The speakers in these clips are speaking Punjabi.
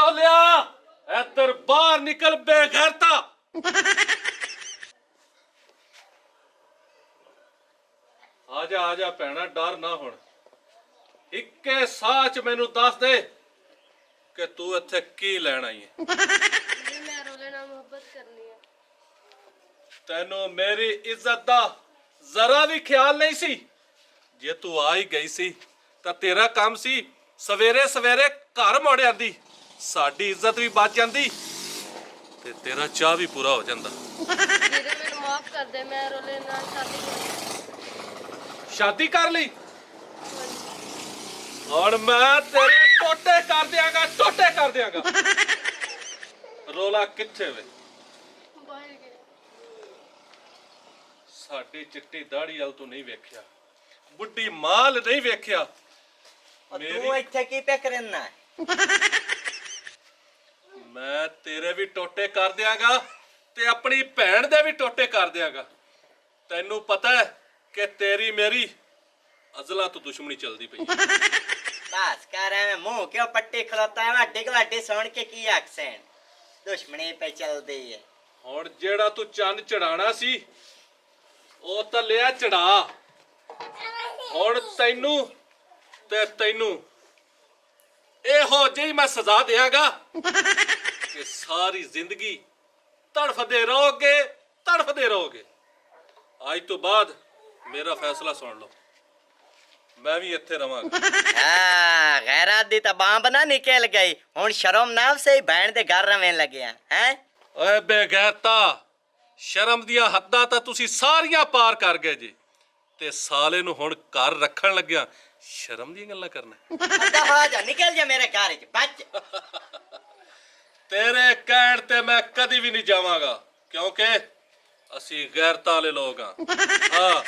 रोलिया इधर बाहर निकल बेगैरता। आजा आजा भैणा डर ना हुण इक्के साच मैनू दस दे कि तू इत्थे की लैण आई है। मैं रोले नाल मोहब्बत करनी है। तैनू मेरी इज्जत दा जरा भी ख्याल नहीं सी। जे तू आ ही गई सी तां तेरा काम सी सवेरे सवेरे घर मुड़ आंदी, साडी इज्जत भी बच जांदी ते तेरा चाह भी पूरा हो जांदा। वीरे मैनू माफ कर दे, मैं रोले नाल शादी करनी। शादी कर ली और मैं तेरे टोटे कर दियांगा, टोटे कर दियांगा। रोला किथे वे? बाहर गए। साडी चिट्टी दाढ़ी वाल तू नहीं वेख्या, बुढ़ी माल नहीं वेख्या। तू इत्थे की पे करना है? मैं तेरे भी टोटे कर दियांगा ते अपनी भैन दे भी टोटे कर दियांगा। तैनू पता है कि तेरी मेरी अजला तो दुश्मनी चलदी पई। बस कर रहे में मुंह क्यों पट्टी खलोता है? वाडी गवाडी सुन के की आखसेन दुश्मनी पे चल दी है। हुण जेड़ा तू चंद चढ़ाना सी ओ तां लिया चढ़ा। हुण तैनू ते तैनू एहो जी मैं सजा देंगा कि सारी जिंदगी तड़फदे रहोगे, तड़फदे रहोगे। आज तो बाद मेरा फैसला सुन लो, मैं भी इत्थे रवांगा। हाँ, गैरत दी तो बांब ना निकल गई, हुण शर्म नाव से ही बहन दे घर रवें लग्या हैं। ओए बेगैरता, शर्म दियां हद्दां तां तुसी सारियां पार कर गए जी ते साले नूं हुण घर रखण लग्या शर्म दी गल्लां करना। दफा जा, निकल जा मेरे घर च बच। तेरे कहण ते मैं कदी भी नहीं जावांगा क्योंकि असी गैरतां वाले लोग हाँ।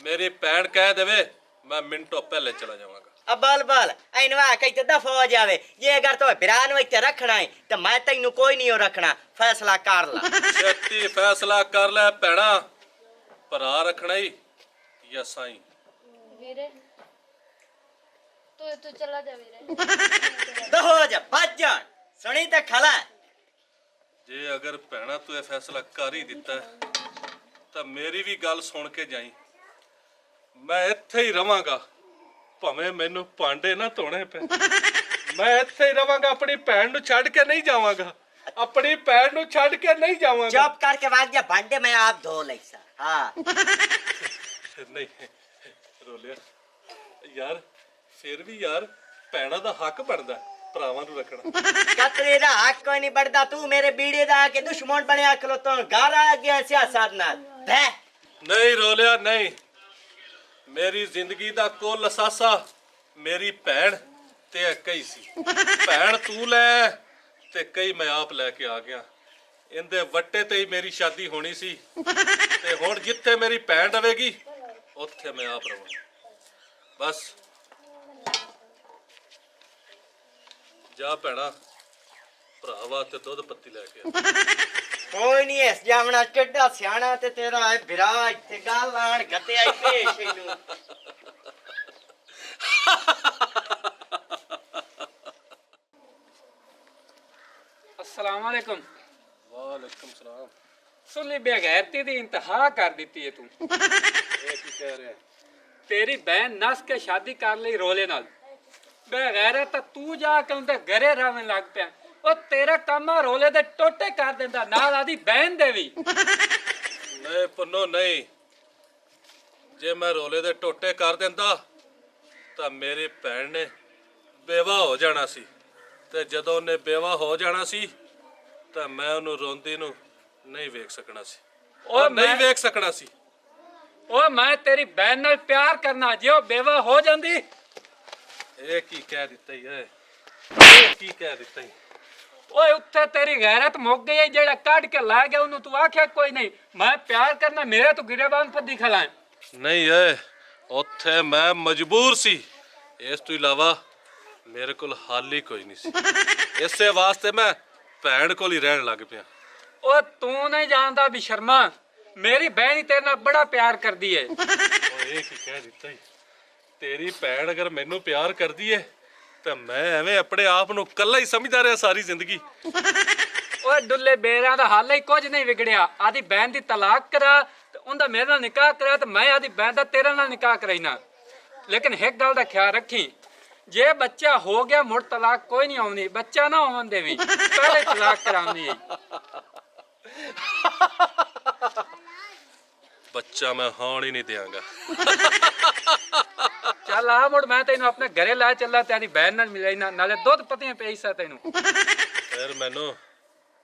मेरी भैन कह देवे मैं मिनटों पहले चला जावांगा। अब बल इनवा कहीं तो दफा हो जावे। ये अगर तो बिरान में इत्थे रखना है तो मैं तैनू कोई नहीं हो रखना, फैसला कर ला। छेती फैसला कर ले भैणा, भरा रखना ही या साईं? वीरे तू चला जा वीरे। दहो जा बच जा, सुनी तो खला। जे अगर भैणा तू ये फैसला कर ही दिता है तो मेरी भी गल सुन के जाई। मैं इत्थे ही रवांगा भावें मैनू पांडे ना धोने पे। मैं इत्थे ही रवांगा, अपनी भैन नू छड्ड के नहीं जावांगा, अपनी भैन नू छड्ड के नहीं जावांगा। चुप करके भाग जा, भांडे मैं आप धो लैसा। हाँ नहीं रोलिया यार, फिर भी यार भैणा दा हक बनदा भरावां नू रखना। कतरे दा हक कोई नहीं बढ़दा। तू मेरे बीड़े दा आके दुश्मन बनया खलो तो घर आ गया सियासत नाल। नहीं रोलिया नहीं, मेरी जिंदगी दा कुल असासा मेरी भैन ते कई सी। भैन तू ले ते कई मैं आप लेके आ गया। इंदे वट्टे ते ही मेरी शादी होनी सी ते हुण जिथे मेरी भैन रवेगी उत्थे मैं आप रवांगा। बस जा भैणा, भरा वास्ते दुध पत्ती लेके आ। कोई नहीं है जावना किड्डा सियाना ते तेरा है बिरा इत्थे गल आण गते आई पेश इनू। अस्सलाम वालेकुम। वालेकुम सलाम। सुन बेगैरती दी इंतहा कर दी है तू। ये की कह रहे हैं? तेरी बहन नस के शादी कर ली रोले नाल। बेगैरत तो तू जाके उनके घरे रहने लग पिया। ओ तेरा काम आ रोले दे टोटे कर देंदा, नाल आदी बहन दे भी। नहीं पुन्नो नहीं, जे मैं रोले दे टोटे कर देंदा तां मेरी भैन ने बेवा हो जाना सी ते जदों ने बेवा हो जाना सी तां मैं उन्हें रोंदी नूं नहीं वेख सकना सी। और नहीं वेख सकना सी। ओ मैं तेरी बहन नाल प्यार करना, जे ओ बेवा हो जांदी। ये की कह दिता ही है, ये की कह दिता ही। ओए उत्थे तेरी गैरत मुक गई है, जेड़ा कट के ला गया उन्हें तू आख्या कोई नहीं। मैं प्यार करना, मेरे तो गिरेबान पर दिखलाए नहीं है, उत्थे मैं मजबूर सी। इस तो इलावा मेरे को हाल ही कोई नहीं सी। इसे वास्ते मैं भैन को ही रहन लग पिया। ओ तू नहीं जानता भी शर्मा, मेरी बहन ही तेरे नाल बड़ा प्यार कर दी है। ओ ये की कह दिता ही। तेरी भैन अगर मैनू प्यार कर दी है ਤੇ ਮੈਂ ਐਵੇਂ ਆਪਣੇ ਆਪ ਨੂੰ ਕੱਲਾ ਹੀ ਸਮਝਦਾ ਰਿਹਾ ਸਾਰੀ ਜ਼ਿੰਦਗੀ। ਓਏ ਡੁੱਲੇ ਬੇਰਾਂ ਦਾ ਹਾਲ ਹੀ ਕੁਝ ਨਹੀਂ ਵਿਗੜਿਆ। ਆਦੀ ਬਹਿਨ ਦੀ ਤਲਾਕ ਕਰਾ ਤੇ ਉਹਦਾ ਮੇਰੇ ਨਾਲ ਨਿਕਾਹ ਕਰਾ ਤੇ ਮੈਂ ਆਦੀ ਬਹਿਨ ਦਾ ਤੇਰੇ ਨਾਲ ਨਿਕਾਹ ਕਰਾਈਨਾ। ਲੇਕਿਨ ਇੱਕ ਗੱਲ ਦਾ ਖਿਆਲ ਰੱਖੀ, ਜੇ ਬੱਚਾ ਹੋ ਗਿਆ ਮੁੜ ਤਲਾਕ ਕੋਈ ਨਹੀਂ ਆਉਣੀ। ਬੱਚਾ ਨਾ ਹੋਣ ਦੇਵੀਂ, ਪਹਿਲੇ ਤਲਾਕ ਕਰਾਉਣੀ ਹੈ। ਬੱਚਾ ਮੈਂ ਹੋਣ ਹੀ ਨਹੀਂ ਦਿਆਂਗਾ। ਚੱਲ ਆ ਮੁੜ ਮੈਂ ਤੈਨੂੰ ਆਪਣੇ ਘਰੇ ਲੈ ਚੱਲਾ ਤੇ ਆਦੀ ਬਹਿਨ ਨਾਲ ਮਿਲਾਈ ਨਾ, ਨਾਲੇ ਦੁੱਧ ਪਤੀਆਂ ਪਈ ਸਾ ਤੈਨੂੰ। ਫਿਰ ਮੈਨੂੰ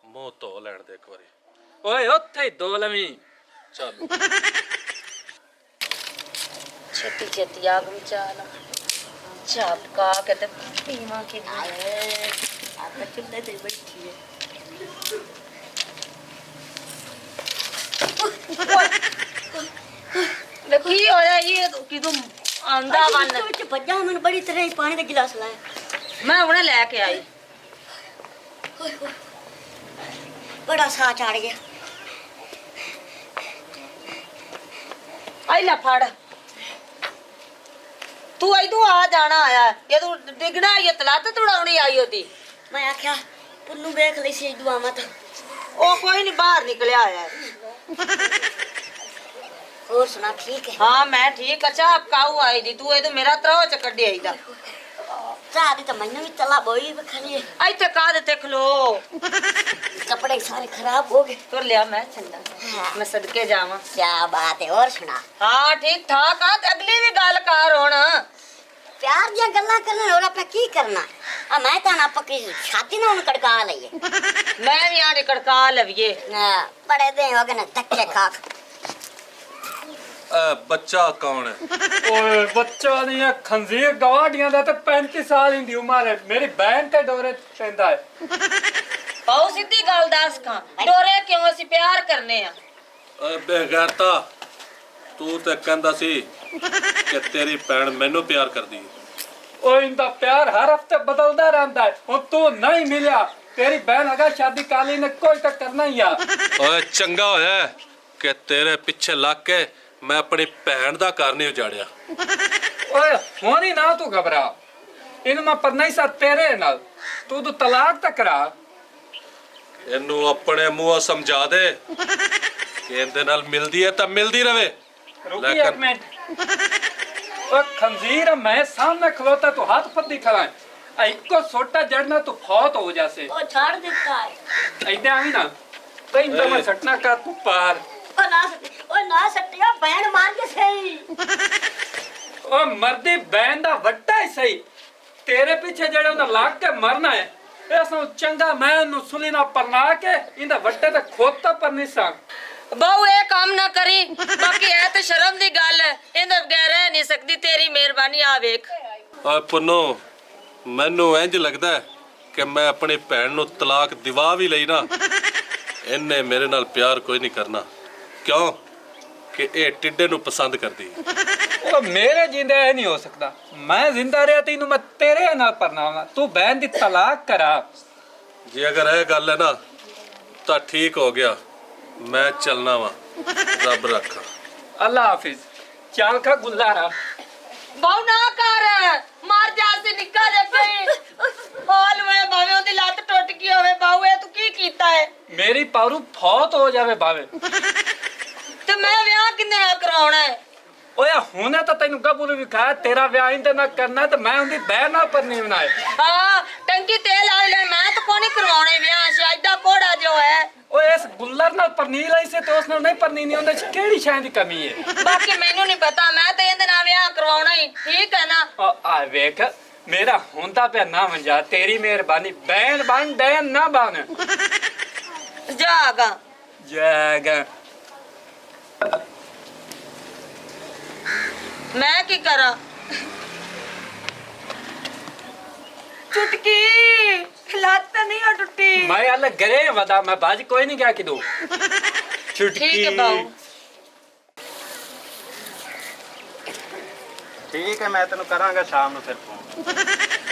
ਮੂੰਹ ਧੋ ਲੈਣ ਦੇ ਇੱਕ ਵਾਰੀ। ਓਏ ਉੱਥੇ ਹੀ ਦੋ ਲਵੀਂ। ਚੱਲ ਛੇਤੀ ਛੇਤੀ ਆਗ ਮਚਾ ਲਾ, ਚਾਹ ਪਕਾ ਕੇ ਤੇ ਪੀਵਾਂ ਕਿ ਆਪਾਂ ਚੁੱਲ੍ਹੇ ਤੇ ਬੈਠੀ ਹੈ। ਕੀ ਹੋਇਆ ਇਹ ਕਿਦੋਂ ਆਂਦਾ ਵਨ? ਵਿੱਚ ਵੱਜਾ ਮੈਨੂੰ ਬੜੀ ਤਰ੍ਹਾਂ ਹੀ ਪਾਣੀ ਦਾ ਗਿਲਾਸ ਲਾਇਆ। ਮੈਂ ਹੁਣੇ ਲੈ ਕੇ ਆਈ। ਹੋਏ ਹੋਏ ਬੜਾ ਸਾਹ ਚੜ ਗਿਆ। ਆਈ ਲੈ ਫੜ, ਤੂੰ ਇਦੋਂ ਆ ਜਾਣਾ ਆਇਆ, ਇਹ ਤੂੰ ਡਿਗਣਾ ਆਈ ਤਲਾਤ ਤੁੜਾਉਣੀ ਆਈ ਉਹਦੀ। ਮੈਂ ਆਖਿਆ ਪੁੰਨੂ ਵੇਖ ਲਈ ਸੀ ਦੁਆਵਾਂ ਤਾਂ। ਉਹ ਕੋਈ ਨਹੀਂ ਬਾਹਰ ਨਿਕਲਿਆ ਆਇਆ। ਹੋਰ ਸੁਣਾ ਠੀਕ ਹੈ? ਹਾਂ ਮੈਂ ਠੀਕ ਆ। ਚਾਹ ਪਕਾਉ ਆਈ ਦੀ ਤੂੰ, ਇਹ ਤੂੰ ਮੇਰਾ ਤਰੋ ਚ ਕੱਢਿਆ ਆਈਦਾ। ਚਾਹ ਦੀ ਤਾਂ ਮੈਨੂੰ ਵੀ ਤਲਾ ਬੋਈ ਬਖਲੀ। ਇੱਥੇ ਕਾਹਦੇ ਤੇ ਖਲੋ, ਕੱਪੜੇ ਸਾਰੇ ਖਰਾਬ ਹੋ ਗਏ। ਤੁਰ ਲਿਆ ਮੈਂ ਚੰਦਾ, ਮੈਂ ਸਦਕੇ ਜਾਵਾਂ। क्या बात है और सुना? ਹਾਂ ਠੀਕ ਠਾਕ ਆ, ਤੇ ਅਗਲੀ ਵੀ ਗੱਲ ਕਰ ਹੁਣ। प्यार दियां गल्लां करना और आपने की करना? आ मैं तो ना पक्की छाती ना उन कड़का लईए। ਮੈਂ ਵੀ ਆਣੇ ਕੜਕਾ ਲਵੀਏ। ना बड़े दिन हो गए ना धक्के खा। ਬੱਚਾ ਕੌਣ ਹੈ? ਓਏ ਬੱਚਾ ਨਹੀਂ ਹੈ ਖੰਜ਼ੀਰ ਗਵਾਡੀਆਂ ਦਾ ਤੇ 35 ਸਾਲ ਦੀ ਉਮਰ ਹੈ। ਮੇਰੀ ਬਹਿਨ ਤੇ ਡੋਰੇ ਪੈਂਦਾ ਹੈ। ਬਹੁ ਸਿੱਧੀ ਗੱਲ ਦੱਸ ਖਾਂ, ਡੋਰੇ ਕਿਉਂ ਅਸੀਂ ਪਿਆਰ ਕਰਨੇ ਆ? ਬੇਗੈਰਤਾ, ਤੂੰ ਤੇ ਕਹਿੰਦਾ ਸੀ ਕਿ ਤੇਰੀ ਭੈਣ ਮੈਨੂੰ ਪਿਆਰ ਕਰਦੀ ਹੈ। ਓਏ ਇੰਦਾ ਪਿਆਰ ਹਰ ਹਫਤੇ ਬਦਲਦਾ ਰਹਿੰਦਾ ਹੈ। ਹੁਣ ਤੂੰ ਨਹੀਂ ਮਿਲਿਆ, ਤੇਰੀ ਬਹਿਨ ਅਗਾ ਸ਼ਾਦੀ ਕਾਲੀ ਨੇ ਕੋਈ ਤਾਂ ਕਰਨਾ ਹੀ ਆ। ਓਏ ਚੰਗਾ ਹੋਇਆ ਕਿ ਤੇਰੇ ਪਿੱਛੇ ਲੱਗ ਕੇ ਮੈਂ ਆਪਣੀ ਭੈਣ ਦਾ ਘਰ ਨਹੀਂ ਉਜਾੜਿਆ। ਓਏ ਹੁਣ ਹੀ ਨਾ ਤੂੰ ਘਬਰਾ, ਇਹਨੂੰ ਮੈਂ ਪਰਨਾ ਹੀ ਸਾ ਤੇਰੇ ਨਾਲ। ਤੂੰ ਤਲਾਕ ਤਾਂ ਕਰਾ। ਇਹਨੂੰ ਆਪਣੇ ਮੂੰਹੋਂ ਸਮਝਾ ਦੇ ਕਿ ਇਹਦੇ ਨਾਲ ਮਿਲਦੀ ਹੈ ਤਾਂ ਮਿਲਦੀ ਰਵੇ। रुकी एक मिनट। ओ खंजीर मैं सामने खलोता तो हाथ पत्ती खड़ा है। इको सोटा जड़ना तो फौत हो जासे। ओ छाड़ देता है। इधर आवी ना कहीं तो मैं सटना का तू पार। ओ ना सटिया बहन मार के सही। ओ मर्दी बहन दा वट्टा ही सही, तेरे पीछे जड़े उन्हें लाग के मरना है। ऐसा चंगा मैं उन्हें सुली ना परना के इंदा वट्टे ते खोता पर नहीं सा। ਬਹੁ ਇਹ ਕੰਮ ਨਾ ਕਰੀ, ਬਾਕੀ ਇਹ ਤੇ ਸ਼ਰਮ ਦੀ ਗੱਲ ਹੈ, ਇਹਦੇ ਬਗੈਰ ਰਹਿ ਨਹੀਂ ਸਕਦੀ। ਤੇਰੀ ਮਿਹਰਬਾਨੀ ਆ ਵੇਖ। ਓਏ ਪੁੰਨੂ, ਮੈਨੂੰ ਇੰਜ ਲੱਗਦਾ ਕਿ ਮੈਂ ਆਪਣੀ ਭੈਣ ਨੂੰ ਤਲਾਕ ਦਿਵਾ ਵੀ ਲਈ ਨਾ, ਇਹਨੇ ਮੇਰੇ ਨਾਲ ਪਿਆਰ ਕੋਈ ਨਹੀਂ ਕਰਨਾ। ਕਿਉਂ ਕਿ ਇਹ ਟਿੱਡੇ ਨੂੰ ਪਸੰਦ ਕਰਦੀ। ओ मेरे जिंदे नहीं हो सकता। मैं जिंदा रहा तीनों मैं तेरे नाल परनावा। तू बहन दी तलाक करा। ਜੇ ਅਗਰ ਇਹ ਗੱਲ ਹੈ ਨਾ ਤਾਂ ਠੀਕ ਹੋ ਗਿਆ, ਮੈਂ ਚੱਲਣਾ ਵਾ। ਰੱਬ ਰੱਖਾ। अल्लाह हाफिज। चाल का गुल्लारा। ਬਹੁ ਨਾ ਕਰ, ਮਰ ਜਾ ਸੀ ਨਿੱਕਾ ਜਿਹਾ ਕੋਈ ਹਾਲ ਹੋਏ, ਭਾਵੇਂ ਉਹਦੀ ਲੱਤ ਟੁੱਟ ਗਈ ਹੋਵੇ। ਬਹੁ ਇਹ ਤੂੰ ਕੀ ਕੀਤਾ ਹੈ? मेरी पारू फौत हो जावे भावे। ਤੇ ਮੈਂ ਵਿਆਹ ਕਿੰਨੇ ਨਾਲ ਕਰਾਉਣਾ ਹੈ? ओए हुने तो तेन कबूल भी खाया, तेरा ब्याह इंदे ना करना तो मैं उनकी बहन ना पर नहीं बनाए। ਹਾਂ ਟੰਕੀ ਤੇਲ ਆ ਲੈ, ਮੈਂ ਤਾਂ ਕੋਈ ਨਹੀਂ ਕਰਵਾਉਣੇ ਵਿਆਹ। ਸ਼ਾਇਦਾ ਕੋੜਾ ਜੋ ਹੈ। ओए इस गुल्लर नाल परनी लाई से तो उसने नहीं परनी नहीं उनदे च केड़ी शय दी कमी है। ਬਾਕੀ ਮੈਨੂੰ ਨਹੀਂ ਪਤਾ, ਮੈਂ ਤਾਂ ਇਹਦੇ ਨਾਲ ਵਿਆਹ ਕਰਵਾਉਣਾ ਹੀ। ਠੀਕ ਹੈ ਨਾ? ओ आ वेख मेरा हुंदा पे ना मंजा, तेरी मेहरबानी। बहन बन बहन ना बन। ਜਾਗਾ जागा ਮੈਂ ਕੀ ਕਰਾਂ? ਚੁਟਕੀ ਲੱਤ ਨਹੀਂ ਆ ਟੁੱਟੀ। मैं अल्लाह गरे वदा मैं बाज कोई नहीं गया कि दो ਠੀਕ ਹੈ ਬਾਊ। ਠੀਕ ਹੈ, ਮੈਂ ਤੈਨੂੰ ਕਰਾਂਗਾ ਸ਼ਾਮ ਨੂੰ ਫਿਰ ਫੋਨ।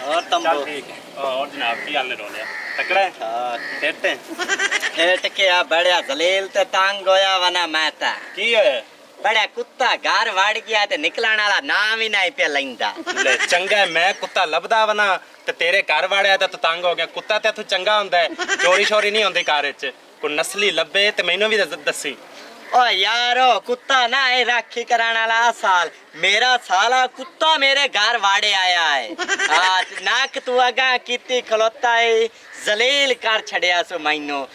और तुम ਚੱਲ ਠੀਕ ਹੈ। ਹੋਰ ਜਨਾਬ ਕੀ ਹਾਲ ਨੇ ਰੋਲਿਆ? ਤਕੜਾ ਹੈ? हेट के आ बड़िया जलील ते तंग होया वना मैं ता। ਕੀ ਹੋਇਆ? बड़ा कुत्ता घर वड़ गया ते निकलण वाला नाम ही नहीं पे लैंदा। ਲੈ ਚੰਗਾ ਹੈ, ਮੈਂ ਕੁੱਤਾ ਲੱਭਦਾ ਵਾ ਨਾ ਤੇ ਤੇਰੇ ਘਰ ਵਾੜਿਆ ਤਾਂ ਤੂੰ ਤੰਗ ਹੋ ਗਿਆ। ਕੁੱਤਾ ਤੇ ਤੂੰ ਚੰਗਾ ਹੁੰਦਾ ਹੈ, ਚੋਰੀ ਸ਼ੋਰੀ ਨਹੀਂ ਹੁੰਦੀ ਘਰ ਵਿੱਚ। ਕੋਈ ਨਸਲੀ ਲੱਭੇ ਤੇ ਮੈਨੂੰ ਵੀ ਦੱਸੀ। ओ यारो कुत्ता ना है राखी कराने वाला साल मेरा साला कुत्ता मेरे घर वाड़े आया है। आज नाक तू अगा किती खलोता है जलील कर छड़िया सो मैनू।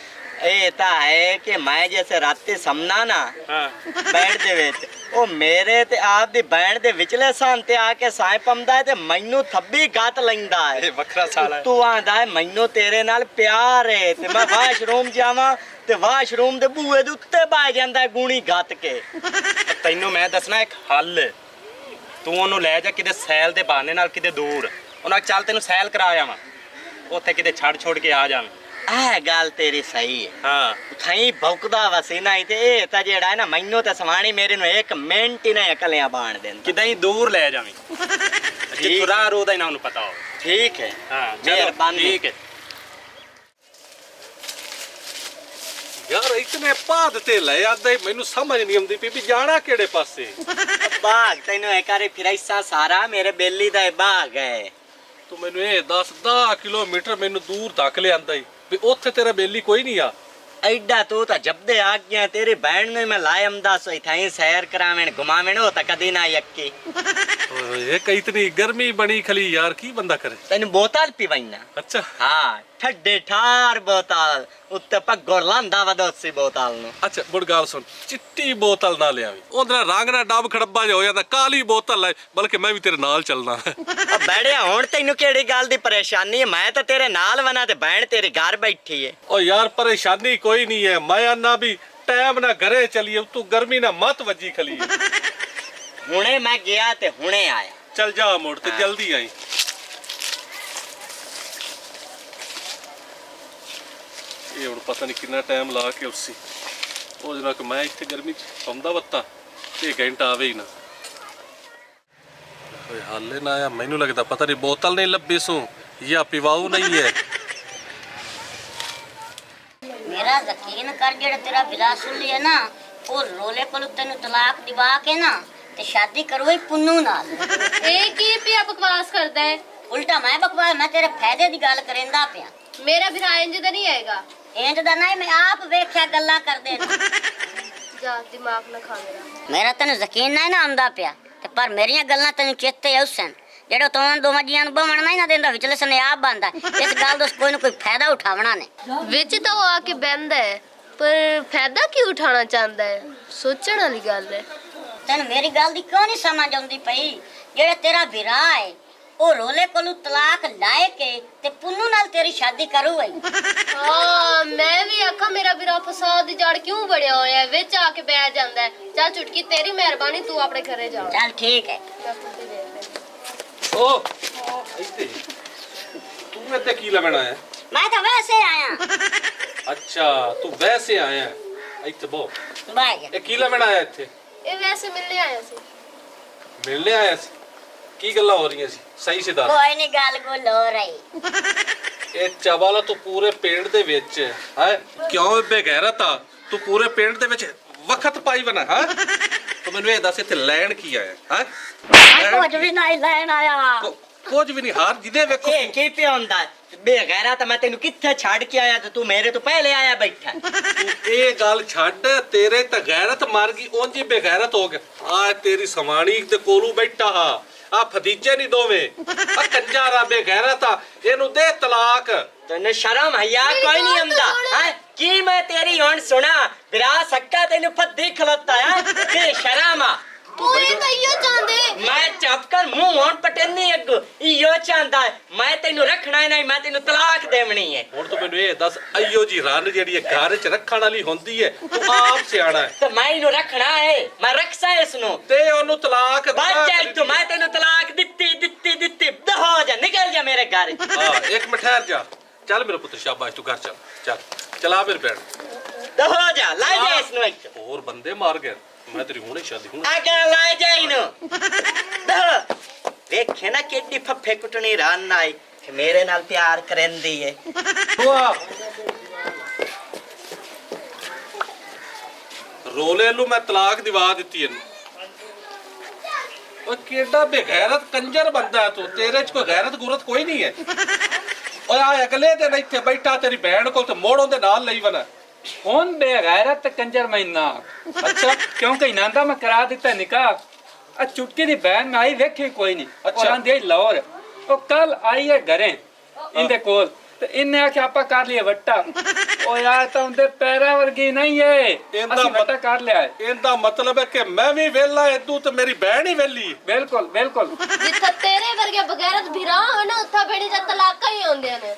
ਇਹ ਤਾਂ ਹੈ ਕਿ ਮੈਂ ਜੈਸੇ ਰਾਤੀ ਸਮਨਾ ਨਾ ਹਾਂ ਬੈਠ ਦੇ ਵਿੱਚ ਉਹ ਮੇਰੇ ਤੇ ਆਪ ਦੀ ਬੈਣ ਦੇ ਵਿਚਲੇ ਸਾਂ ਤੇ ਆ ਕੇ ਸਾਇ ਪੰਦਾ ਹੈ ਤੇ ਮੈਨੂੰ ਥੱਬੀ ਗੱਤ ਲੈਂਦਾ ਹੈ। ਇਹ ਵੱਖਰਾ ਸਾਲ ਹੈ। ਤੂੰ ਆਂਦਾ ਹੈ ਮੈਨੂੰ ਤੇਰੇ ਨਾਲ ਪਿਆਰ ਹੈ ਤੇ ਮੈਂ ਵਾਸ਼ਰੂਮ ਜਾਵਾਂ ਤੇ ਵਾਸ਼ਰੂਮ ਦੇ ਬੂਹੇ ਦੇ ਉੱਤੇ ਬਹਿ ਜਾਂਦਾ ਗੂਣੀ ਗੱਤ ਕੇ। ਤੈਨੂੰ ਮੈਂ ਦੱਸਣਾ ਇੱਕ ਹੱਲ। ਤੂੰ ਉਹਨੂੰ ਲੈ ਜਾ ਕਿਤੇ ਸੈਲ ਦੇ ਬਹਾਨੇ ਨਾਲ ਕਿਤੇ ਦੂਰ। ਉਹਨਾਂ ਚੱਲ ਤੈਨੂੰ ਸੈਲ ਕਰਾ ਆਵਾਂ, ਉੱਥੇ ਕਿਤੇ ਛੱਡ ਕੇ ਆ ਜਾਵਾਂ। ਇਹ ਗੱਲ ਤੇਰੀ ਸਹੀ ਹੈ। ਹਾਂ ਥਈ ਭੌਕਦਾ ਵਸੀ ਨਹੀਂ ਤੇ ਇਹ ਤਾਂ ਜਿਹੜਾ ਹੈ ਨਾ ਮੈਨੂੰ ਤੇ ਸਵਾਣੀ ਮੇਰੇ ਨੂੰ 1 ਮਿੰਟ ਹੀ ਨਹੀਂ ਅਕਲਿਆਂ ਬਾਣ ਦਿੰਦਾ। ਕਿਦਾਂ ਹੀ ਦੂਰ ਲੈ ਜਾਵੀਂ ਜਿੱਥੋਂ ਰਾਹ ਰੋਹ ਦਾ ਇਹਨਾਂ ਨੂੰ ਪਤਾ ਹੋ। ਠੀਕ ਹੈ ਹਾਂ ਮਿਹਰਬਾਨੀ। ਠੀਕ ਹੈ। ਯਾਰ ਇਤਨੇ ਬਾਦ ਤੇ ਲੈ ਆਂਦਾ ਮੈਨੂੰ ਸਮਝ ਨਹੀਂ ਆਉਂਦੀ ਵੀ ਜਾਣਾ ਕਿਹੜੇ ਪਾਸੇ। ਬਾਗ ਤੈਨੂੰ ਇੱਕ ਵਾਰੀ ਫਿਰਾਈਸਾ ਸਾਰਾ ਮੇਰੇ ਬੇਲੀ ਦਾ ਇਹ ਬਾਗ ਹੈ। ਤੂੰ ਮੈਨੂੰ ਇਹ ਦੱਸ 10 ਕਿਲੋਮੀਟਰ ਮੈਨੂੰ ਦੂਰ ਧੱਕ ਲਿਆਂਦਾ ਈ ਵੀ ਉੱਥੇ ਤੇਰਾ ਬੇਲੀ ਕੋਈ ਨਹੀਂ ਆ। ਐਡਾ ਤੂੰ ਤਾਂ ਜਬਦੇ ਆ ਗਿਆ ਤੇਰੀ ਭੈਣ ਨੂੰ ਮੈਂ ਲਾਇਮ ਦੱਸ ਇਥਾਈ ਸੈਰ ਕਰਾਵਣ ਘੁਮਾਵਣ ਉਹ ਤਾਂ ਕਦੀ ਨਾ ਯੱਕੀ। ਓਏ ਇਹ ਇਤਨੀ ਗਰਮੀ ਬਣੀ ਖਲੀ ਯਾਰ ਕੀ ਬੰਦਾ ਕਰੇ। ਤੈਨੂੰ ਬੋਤਲ ਪੀਵਾਈਨਾ। ਅੱਛਾ ਹਾਂ ਠੱਡੇ ਠਾਰ ਬੋਤਲ ਉੱਤੇ ਪੱਗੋਂ ਲਾਂਦਾ ਵਦੋਸੀ ਬੋਤਲ ਨੂੰ। ਅੱਛਾ ਗੁੱਡ ਗੱਲ ਸੁਣ, ਚਿੱਟੀ ਬੋਤਲ ਨਾ ਲਿਆਵੀਂ, ਉਹਦੇ ਨਾਲ ਰੰਗ ਨਾਲ ਡੱਬ ਖੜੱਬਾ ਜਿਹਾ ਹੋ ਜਾਂਦਾ। ਕਾਲੀ ਬੋਤਲ ਲੈ, ਬਲਕਿ ਮੈਂ ਵੀ ਤੇਰੇ ਨਾਲ ਚੱਲਣਾ। ਉਹ ਬੈੜਿਆ ਹੁਣ ਤੈਨੂੰ ਕਿਹੜੀ ਗੱਲ ਦੀ ਪਰੇਸ਼ਾਨੀ ਹੈ? ਮੈਂ ਤਾਂ ਤੇਰੇ ਨਾਲ ਵਨਾ ਤੇ ਭੈਣ ਤੇਰੇ ਘਰ ਬੈਠੀ ਹੈ। ਓ ਯਾਰ ਪਰੇਸ਼ਾਨੀ ਕੋਈ ਨਹੀਂ ਹੈ, ਮੈਂ ਆਨਾ ਵੀ ਟਾਈਮ ਨਾਲ ਘਰੇ ਚਲੀਏ, ਤੂੰ ਗਰਮੀ ਨਾਲ ਮਤ ਵੱਜੀ ਖਲੀ। ਹੁਣੇ ਮੈਂ ਗਿਆ ਤੇ ਹੁਣੇ ਆਇਆ। ਚੱਲ ਜਾ ਮੁੜ ਤੇ ਜਲਦੀ ਆਈ। ਇਹ ਹੁਣ ਪਤਾ ਨਹੀਂ ਕਿੰਨਾ ਟਾਈਮ ਲਾ ਕੇ ਉਸੀ ਉਹ ਜਨਾ ਕਿ ਮੈਂ ਇੱਥੇ ਗਰਮੀ ਚ ਸੌਂਦਾ ਵੱਤਾ ਤੇ ਘੰਟਾ ਆਵੇ ਹੀ ਨਾ। ਓਏ ਹਾਲੇ ਨਾ ਆਇਆ, ਮੈਨੂੰ ਲੱਗਦਾ ਪਤਾ ਨਹੀਂ ਬੋਤਲ ਨਹੀਂ ਲੱਭੀ ਸੂ ਜਾਂ ਪਿਵਾਉ ਨਹੀਂ ਹੈ। मेरा यकीन कर जेड़ा तेरा बिलासुल है ना वो रोले को तेन तलाक दिवा के ना ते शादी करो ही पुन्नू नाल। ਇਹ ਕੀ ਪਿਆ ਬਕਵਾਸ ਕਰਦਾ ਹੈ? उल्टा मैं बकवास मैं तेरे फायदे दी गल करेंदा पिया। ਮੇਰਾ ਵੀਰਾ ਇੰਜ ਦਾ ਨਹੀਂ ਆਏਗਾ। इंज दा नहीं मैं आप वेख्या गल्ला करदे ना। ਜਾ ਦਿਮਾਗ ਨਾ ਖਾ ਮੇਰਾ। मेरा तेन यकीन नहीं ना आंदा पिया ते पर मेरियां गल्लां तेन चेते उसन जेड़ा तों दोवां जियां नु बमण नहीं ना देंदा विचले सने आप बनदा। इस गल दा कोई ना कोई फायदा उठावना ने। ਵਿੱਚ ਤਾਂ ਉਹ ਆ ਕੇ ਬਹਿੰਦਾ ਹੈ ਪਰ ਫਾਇਦਾ ਕੀ ਉਠਾਉਣਾ ਚਾਹੁੰਦਾ ਹੈ? ਸੋਚਣ ਵਾਲੀ ਗੱਲ ਹੈ। तेन मेरी गल दी क्यों नहीं समझ आउंदी पई? जेड़ा तेरा विरा है ओ रोले कोलू तलाक लाए के ते पुन्नू नाल तेरी शादी करू है। ਹਾਂ ਮੈਂ ਵੀ ਆਖਾਂ ਮੇਰਾ ਵੀਰਾ ਫਸਾਦ ਦੀ ਜੜ ਕਿਉਂ ਬੜਿਆ ਹੋਇਆ ਹੈ? ਵਿੱਚ ਆ ਕੇ ਬਹਿ ਜਾਂਦਾ ਹੈ। ਚੱਲ ਚੁਟਕੀ ਤੇਰੀ ਮਿਹਰਬਾਨੀ, ਤੂੰ ਆਪਣੇ ਘਰੇ ਜਾ। चल ठीक है। ਮੈਂ ਖੁਦ ਹੀ ਦੇਖ ਲੈਂਦੀ। ਓ ਇੱਥੇ ਤੂੰ ਇੱਥੇ ਕੀ ਲੈਣ ਆਇਆ? मैं तो वैसे आया। ਅੱਛਾ ਤੂੰ ਵੈਸੇ ਆਇਆ ਇੱਥੇ ਬੋ। बाय ਇਹ ਕੀ ਲੈਣ ਆਇਆ ਇੱਥੇ? ਇਹ ਵੈਸੇ ਮਿਲਣੇ ਆਇਆ ਸੀ। ਮਿਲਣੇ ਆਇਆ ਸੀ? ਕੀ ਗੱਲਾਂ ਹੋ ਰਹੀਆਂ ਸੀ ਸਹੀ ਸੇ ਦੱਸ। कोई नहीं गल गुल हो रही। ਇਹ ਚਵਾਲਾ ਤੂੰ ਪੂਰੇ ਪਿੰਡ ਦੇ ਵਿੱਚ ਹੈ ਕਿਉਂ ਬੇਗੈਰਤ ਆ? ਤੂੰ ਪੂਰੇ ਪਿੰਡ ਦੇ ਵਿੱਚ ਵਕਤ ਪਾਈ ਬਣਾ ਹੈ। ਤੂੰ ਮੈਨੂੰ ਇਹ ਦੱਸ ਇੱਥੇ ਲੈਣ ਕੀ ਆਇਆ ਹੈ? कुछ भी नहीं लेन आया। ਕੁਝ ਵੀ ਨਹੀਂ ਹਾਰ ਜਿਹਦੇ ਵੇਖੋ ਇਹ ਕੀ ਪਿਆ ਹੁੰਦਾ ਬੇਗੈਰਾ ਤਾਂ ਮੈਂ ਤੈਨੂੰ ਕਿੱਥੇ ਛੱਡ ਕੇ ਆਇਆ ਤੇ ਤੂੰ ਮੇਰੇ ਤੋਂ ਪਹਿਲੇ ਆਇਆ ਬੈਠਾ। ਤੂੰ ਇਹ ਗੱਲ ਛੱਡ, ਤੇਰੇ ਤਾਂ ਗੈਰਤ ਮਰ ਗਈ, ਉਂਝ ਹੀ ਬੇਗੈਰਤ ਹੋ ਗਿਆ। ਆ ਤੇਰੀ ਸਮਾਣੀ ਤੇ ਕੋਲੂ ਬੈਠਾ ਆ ਫਦੀਜੇ ਨਹੀਂ ਦੋਵੇਂ ਆ ਕੰਜਾ ਰਾ ਬੇਗੈਰਤ ਆ, ਇਹਨੂੰ ਦੇ ਤਲਾਕ। ਤੈਨੂੰ ਸ਼ਰਮ ਹਯਾ ਕੋਈ ਨਹੀਂ ਆਉਂਦਾ ਹੈ? ਕੀ ਮੈਂ ਤੇਰੀ ਹੁਣ ਸੁਣਾ ਵਿਰਾ ਸੱਕਾ ਤੈਨੂੰ ਫੱਦੀ ਖਲੋਤਾ ਹੈ ਤੇ ਸ਼ਰਮ ਆ। ਤੂੰ ਇਹ ਕਹੀਓ ਚਾਹੁੰਦੇ ਮੈਂ ਚੁੱਪ ਕਰ ਮੂੰਹ ਹੁਣ ਪਟੰਨੀ ਅੱਗੋ ਇਹੋ ਚਾਹੁੰਦਾ ਹੈ ਮੈਂ ਤੈਨੂੰ ਰੱਖਣਾ ਨਹੀਂ, ਮੈਂ ਤੈਨੂੰ ਤਲਾਕ ਦੇਵਣੀ ਹੈ। ਹੁਣ ਤੂੰ ਮੈਨੂੰ ਇਹ ਦੱਸ ਅਈਓ ਜੀ ਰਨ ਜਿਹੜੀ ਇਹ ਘਰ 'ਚ ਰੱਖਣ ਵਾਲੀ ਹੁੰਦੀ ਹੈ, ਤੂੰ ਆਪ ਸਿਆਣਾ ਹੈ ਤੇ ਮੈਂ ਇਹਨੂੰ ਰੱਖਣਾ ਹੈ, ਮੈਂ ਰੱਖਸਾ ਇਸ ਨੂੰ। ਤੇ ਉਹਨੂੰ ਤਲਾਕ ਬਚ ਜਾ ਇੱਥੋਂ, ਮੈਂ ਤੈਨੂੰ ਤਲਾਕ ਦਿੱਤੀ ਦਹੋ ਜਾ ਨਿਕਲ ਜਾ ਮੇਰੇ ਘਰ। ਹਾਂ ਇੱਕ ਮਿੰਟ ਠਹਿਰ ਜਾ। ਚੱਲ ਮੇਰੇ ਪੁੱਤ ਸ਼ਾਬਾਸ਼, ਤੂੰ ਘਰ ਚੱਲ ਚੱਲ ਚਲਾ ਮੇਰੇ ਭੈਣ। ਦਹੋ ਜਾ ਲੈ ਜਾ ਇਸ ਨੂੰ ਇੱਥੋਂ। ਹੋਰ ਬੰਦੇ ਮਾਰ ਗਏ, ਮੈਂ ਤੇਰੀ ਹੁਣੇ ਸ਼ਾਦੀ ਹੁਣ। ਅੱਗੇ ਲੈ ਜਾ ਇਹਨੂੰ ਦਹੋ। ਵੇਖੇ ਨਾ ਕਿੱਡੀ ਫੱਫੇ ਕੁੱਟਣੀ ਰਨ ਆਈ ਮੇਰੇ ਨਾਲ ਪਿਆਰ ਕਰੰਦੀ ਏ। ਰੋਲੇ ਨੂੰ ਮੈਂ ਤਲਾਕ ਦਿਵਾ ਦਿੱਤੀ ਇਹਨੂੰ। ਓਏ ਕਿੱਡਾ ਬੇਗੈਰਤ ਕੰਜਰ ਬੰਦਾ ਤੂੰ, ਤੇਰੇ 'ਚ ਕੋਈ ਗੈਰਤ ਗੁਰਤ ਕੋਈ ਨਹੀਂ ਹੈ। ਓਏ ਆ ਅਗਲੇ ਦਿਨ ਇੱਥੇ ਬੈਠਾ ਤੇਰੀ ਭੈਣ ਕੋਲ ਤੇ ਮੋੜ ਉਹਦੇ ਨਾਲ ਲਈ ਵਨਾ। ਹੁਣ ਬੇਗੈਰਤ ਕੰਜਰ ਮੈਨਾ। ਅੱਛਾ ਕਿਉਂਕਿ ਇਹਨਾਂ ਦਾ ਮੈਂ ਕਰਾ ਦਿੱਤਾ ਨਿਕਾਹ। ਆ ਚੁਟਕੀ ਦੀ ਬਹਿਨ ਮੈਂ ਆਈ ਵੇਖੀ ਕੋਈ ਨਹੀਂ। ਅੱਛਾ। ਦੇ ਲਾਹੌਰ ਉਹ ਕੱਲ ਆਈ ਹੈ ਘਰੇ ਇਹਦੇ ਕੋਲ ਤੇ ਇਹਨੇ ਆਖਿਆ ਆਪਾਂ ਕਰ ਲਿਆ ਵੱਟਾ। ਉਹ ਯਾਰ ਤਾਂ ਉਹਦੇ ਪੈਰਾਂ ਵਰਗੀ ਨਹੀਂ ਏ, ਇਹਦਾ ਅਸੀਂ ਵੱਟਾ ਕਰ ਲਿਆ ਹੈ। ਇਹਦਾ ਮਤਲਬ ਹੈ ਕਿ ਮੈਂ ਵੀ ਵਿਹਲਾ ਏ, ਤੂੰ ਤੇ ਮੇਰੀ ਭੈਣ ਹੀ ਵਿਹਲੀ। ਬਿਲਕੁਲ ਬਿਲਕੁਲ। ਜਿੱਥੇ ਤੇਰੇ ਵਰਗੇ ਬਗੈਰਤ ਭਰਾ ਹੋਣ ਉੱਥੇ ਬੇੜੀ ਦਾ ਤਲਾਕਾਂ ਹੀ ਆਉਂਦੇ ਨੇ।